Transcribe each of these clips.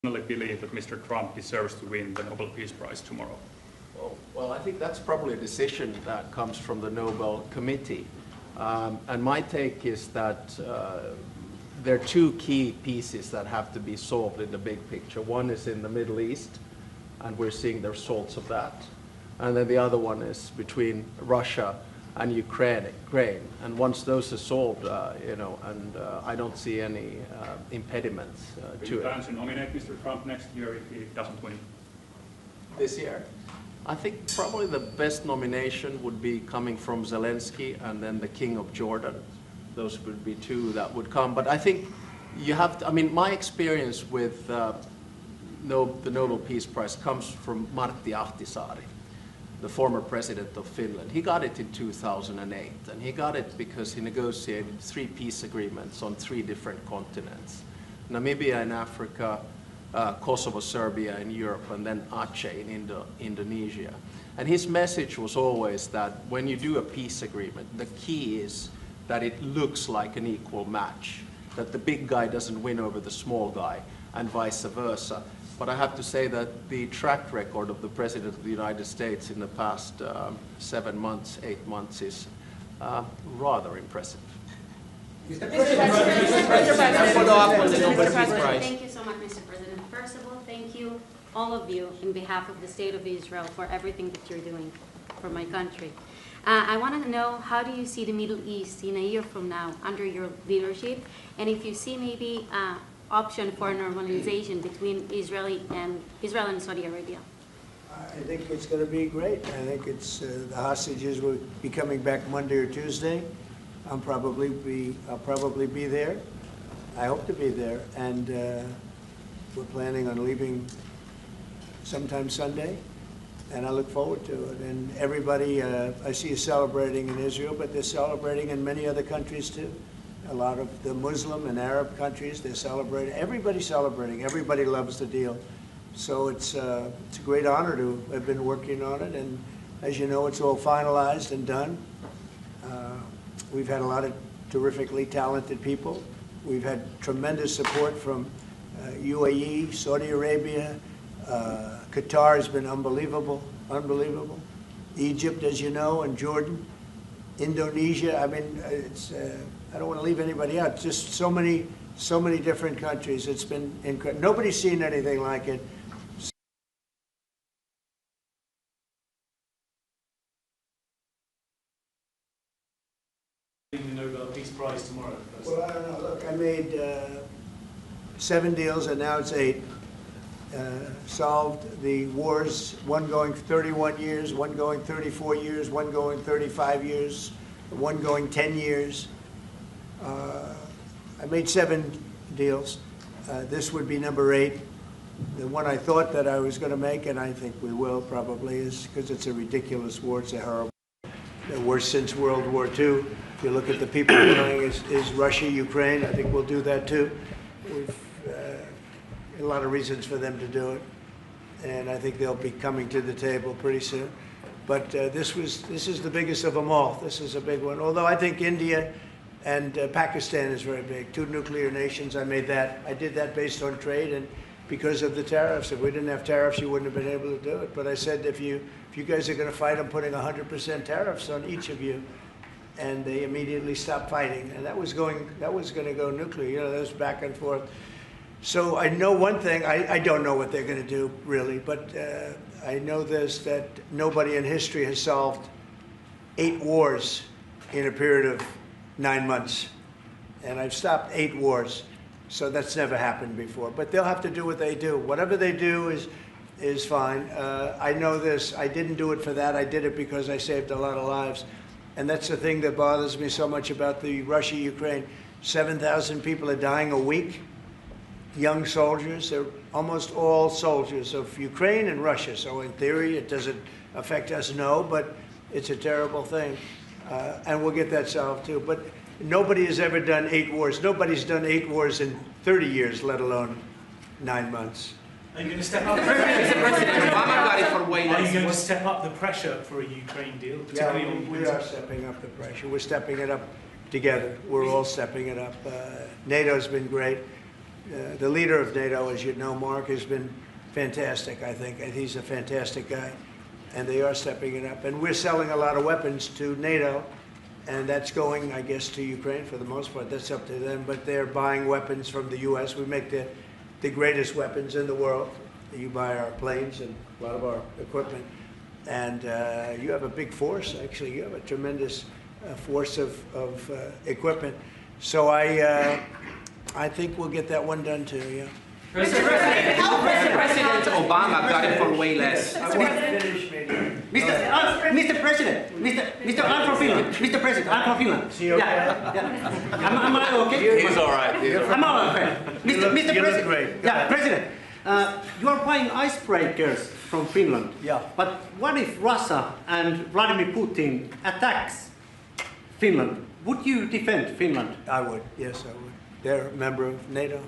believe that Mr. Trump deserves to win the Nobel Peace Prize tomorrow? Well, I think that's probably a decision that comes from the Nobel Committee. And my take is that there are two key pieces that have to be solved in the big picture. One is in the Middle East, and we're seeing the results of that. And then the other one is between Russia and Ukraine. And once those are solved, I don't see any impediments to it. Do you plan to nominate Mr. Trump next year if he doesn't win? This year? I think probably the best nomination would be coming from Zelensky and then the King of Jordan. Those would be two that would come. But I think you have to, my experience with the Nobel Peace Prize comes from Martti Ahtisaari, the former president of Finland. He got it in 2008, and he got it because he negotiated 3 peace agreements on 3 different continents. Namibia in Africa, Kosovo, Serbia in Europe, and then Aceh in Indonesia. And his message was always that when you do a peace agreement, the key is that it looks like an equal match, that the big guy doesn't win over the small guy, and vice versa. But I have to say that the track record of the President of the United States in the past 7 months, 8 months is rather impressive. Mr. President, thank you so much, Mr. President. First of all, thank you, all of you, in behalf of the State of Israel, for everything that you're doing for my country. I want to know, how do you see the Middle East in a year from now under your leadership? And if you see maybe option for normalization between Israel and Saudi Arabia? I think it's going to be great. I think it's the hostages will be coming back Monday or Tuesday. I'll probably be there. I hope to be there, and we're planning on leaving sometime Sunday, and I look forward to it. And everybody I see is celebrating in Israel, but they're celebrating in many other countries too. A lot of the Muslim and Arab countries, they're celebrating. Everybody's celebrating. Everybody loves the deal. So it's a great honor to have been working on it. And as you know, it's all finalized and done. We've had a lot of terrifically talented people. We've had tremendous support from UAE, Saudi Arabia. Qatar has been unbelievable. Egypt, as you know, and Jordan. Indonesia, it's... I don't want to leave anybody out. Just so many different countries. It's been incredible. Nobody's seen anything like it. The Nobel Peace Prize tomorrow. Well, I don't know. Look, I made 7 deals, and now it's 8. Solved the wars. One going 31 years, one going 34 years, one going 35 years, one going 10 years. I made 7 deals. This would be number 8. The one I thought that I was going to make, and I think we will probably, is because it's a ridiculous war. It's a horrible, the worst since World War II. If you look at the people dying, is Russia, Ukraine. I think we'll do that too. We've a lot of reasons for them to do it, and I think they'll be coming to the table pretty soon. But this is the biggest of them all. This is a big one. Although I think India and Pakistan is very big. 2 nuclear nations. I did that based on trade and because of the tariffs. If we didn't have tariffs, you wouldn't have been able to do it. But I said, if you guys are going to fight, I'm putting 100% tariffs on each of you. And they immediately stopped fighting. And that was going to go nuclear. You know, that was back and forth. So I know one thing. I don't know what they're going to do, really. But I know this, that nobody in history has solved 8 wars in a period of 9 months, and I've stopped 8 wars, so that's never happened before. But they'll have to do what they do. Whatever they do is fine. I know this. I didn't do it for that. I did it because I saved a lot of lives, and that's the thing that bothers me so much about the Russia-Ukraine. 7,000 people are dying a week. Young soldiers. They're almost all soldiers of Ukraine and Russia. So in theory, it doesn't affect us, no, but it's a terrible thing. And we'll get that solved too. But nobody has ever done 8 wars. Nobody's done 8 wars in 30 years, let alone 9 months. Are you going to step up? Are you going to step up the pressure for a Ukraine deal? Yeah, we are stepping up the pressure. We're stepping it up together. We're all stepping it up. NATO's been great. the leader of NATO, as you know, Mark, has been fantastic, I think. And he's a fantastic guy. And they are stepping it up. And we're selling a lot of weapons to NATO. And that's going, I guess, to Ukraine for the most part. That's up to them. But they're buying weapons from the U.S. We make the greatest weapons in the world. You buy our planes and a lot of our equipment. And you have a big force, actually. You have a tremendous force of equipment. So I think we'll get that one done too, yeah. President Obama got it for way less. I want to finish, maybe. Mr. President, I'm from Finland. Mr. President, I'm from Finland. Is he okay? Yeah. Am I okay? He's all right. I'm all right. Mr. You look President. great. Yeah, President. You are buying icebreakers from Finland. Yeah. But what if Russia and Vladimir Putin attacks Finland? Would you defend Finland? I would, yes, I would. They're a member of NATO.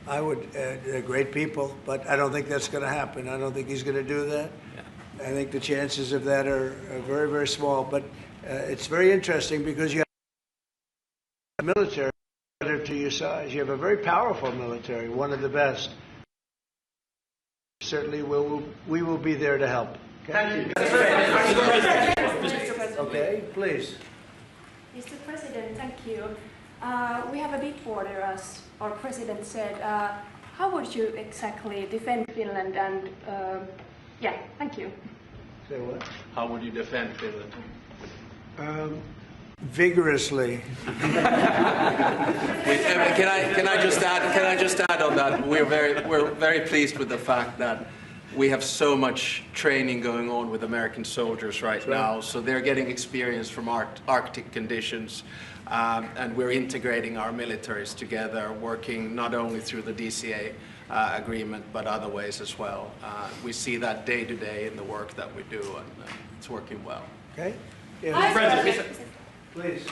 I would. They're great people, but I don't think that's going to happen. I don't think he's going to do that. Yeah. I think the chances of that are very, very small. But it's very interesting because you have a military to your size. You have a very powerful military, one of the best. Certainly, we will be there to help. Okay? Mr. President. Okay, please. Mr. President, thank you. We have a big border, as our president said. How would you exactly defend Finland? And yeah, thank you. Say what? How would you defend Finland? Vigorously. Can I just add on that? We're very pleased with the fact that we have so much training going on with American soldiers right now, so they're getting experience from Arctic conditions, and we're integrating our militaries together, working not only through the DCA agreement, but other ways as well. We see that day to day in the work that we do, and it's working well. Okay? Please.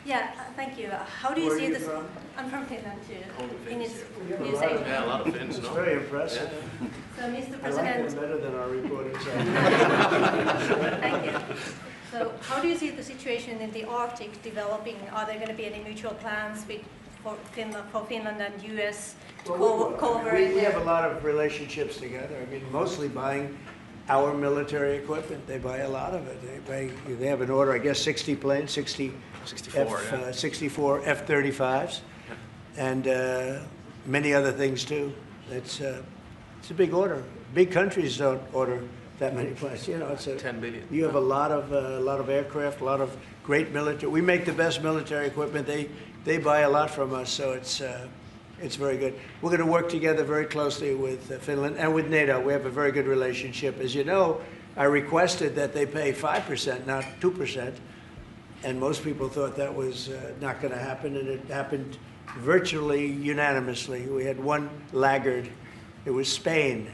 Yeah, thank you. How do you Where see are you this? from? I'm from Finland too. Finnish Yeah, news a lot of- agent. Yeah, a lot of Finns, It's no? very impressive. So, Mr. I like them President, better than our reporters. thank you. So, how do you see the situation in the Arctic developing? Are there going to be any mutual plans for Finland and US to cooperate? We have a lot of relationships together. I mean, mostly buying our military equipment. They buy a lot of it. They have an order, I guess, 60 planes, 64 F-35s, and many other things too. It's a big order. Big countries don't order that many planes. You know, it's 10 billion. You have a lot of aircraft, a lot of great military. We make the best military equipment. They buy a lot from us, so it's very good. We're going to work together very closely with Finland and with NATO. We have a very good relationship. As you know, I requested that they pay 5%, not 2%, and most people thought that was not going to happen, and it happened virtually unanimously. We had one laggard. It was Spain.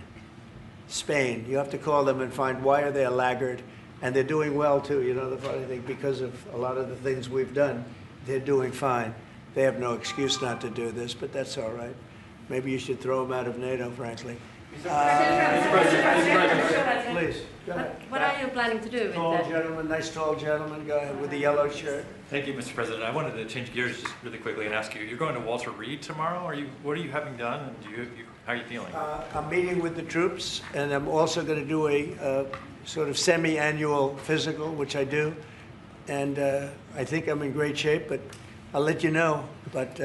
Spain. You have to call them and find why are they a laggard, and they're doing well too. You know, the funny thing, because of a lot of the things we've done, they're doing fine. They have no excuse not to do this, but that's all right. Maybe you should throw them out of NATO, frankly. Please, go ahead. What are you planning to do with Tall that? gentleman, nice tall gentleman, go ahead with the yellow shirt. Thank you, Mr. President. I wanted to change gears just really quickly and ask you, you're going to Walter Reed tomorrow? What are you having done, and how are you feeling? I'm meeting with the troops, and I'm also going to do a sort of semi-annual physical, which I do. And I think I'm in great shape, but I'll let you know. But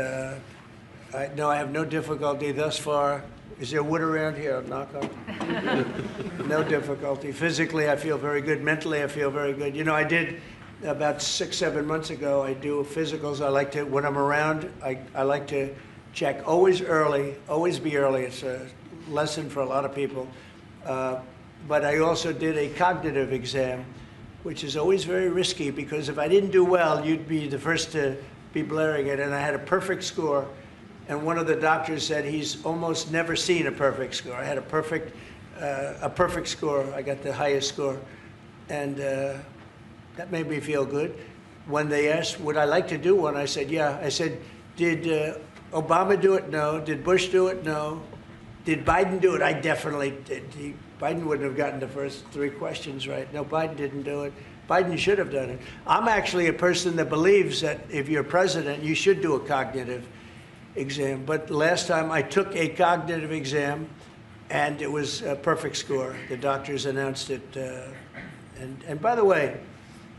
I have no difficulty thus far. Is there wood around here? I'll knock on. No difficulty. Physically, I feel very good. Mentally, I feel very good. You know, I did about 6-7 months ago. I do physicals. I like to, when I'm around, I like to check always early, always be early. It's a lesson for a lot of people. But I also did a cognitive exam, which is always very risky because if I didn't do well, you'd be the first to be blaring it. And I had a perfect score. And one of the doctors said he's almost never seen a perfect score. I had a perfect score. I got the highest score. And that made me feel good. When they asked, would I like to do one? I said, yeah. I said, did Obama do it? No. Did Bush do it? No. Did Biden do it? I definitely did. Biden wouldn't have gotten the first 3 questions right. No, Biden didn't do it. Biden should have done it. I'm actually a person that believes that if you're president, you should do a cognitive. exam. But last time I took a cognitive exam, and it was a perfect score. The doctors announced it. And by the way,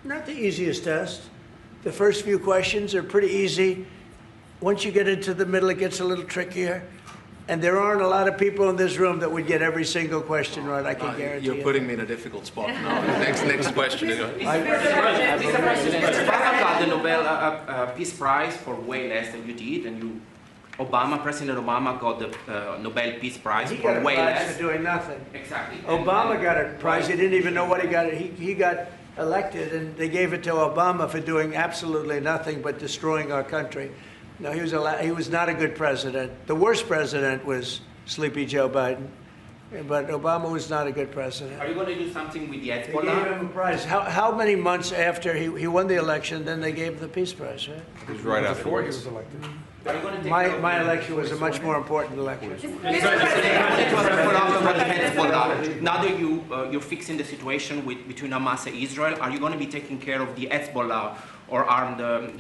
not the easiest test. The first few questions are pretty easy. Once you get into the middle, it gets a little trickier. And there aren't a lot of people in this room that would get every single question right, I can guarantee you. You're putting me in a difficult spot now. Next question. Mr. President, Trump got the Nobel Peace Prize for way less than you did, and President Obama got the Nobel Peace Prize for way less. He got a prize for doing nothing. Exactly. Obama got a prize. He didn't even know what he got. He got elected, and they gave it to Obama for doing absolutely nothing but destroying our country. No, he was not a good president. The worst president was Sleepy Joe Biden, but Obama was not a good president. Are you going to do something with the They gave Hezbollah? him a prize. How many months after he won the election, then they gave the Peace Prize, right? It was right afterwards. Are you going to take My election was a much more important election. Now that you're fixing the situation between Hamas and Israel, are you going to be taking care of the Hezbollah or armed the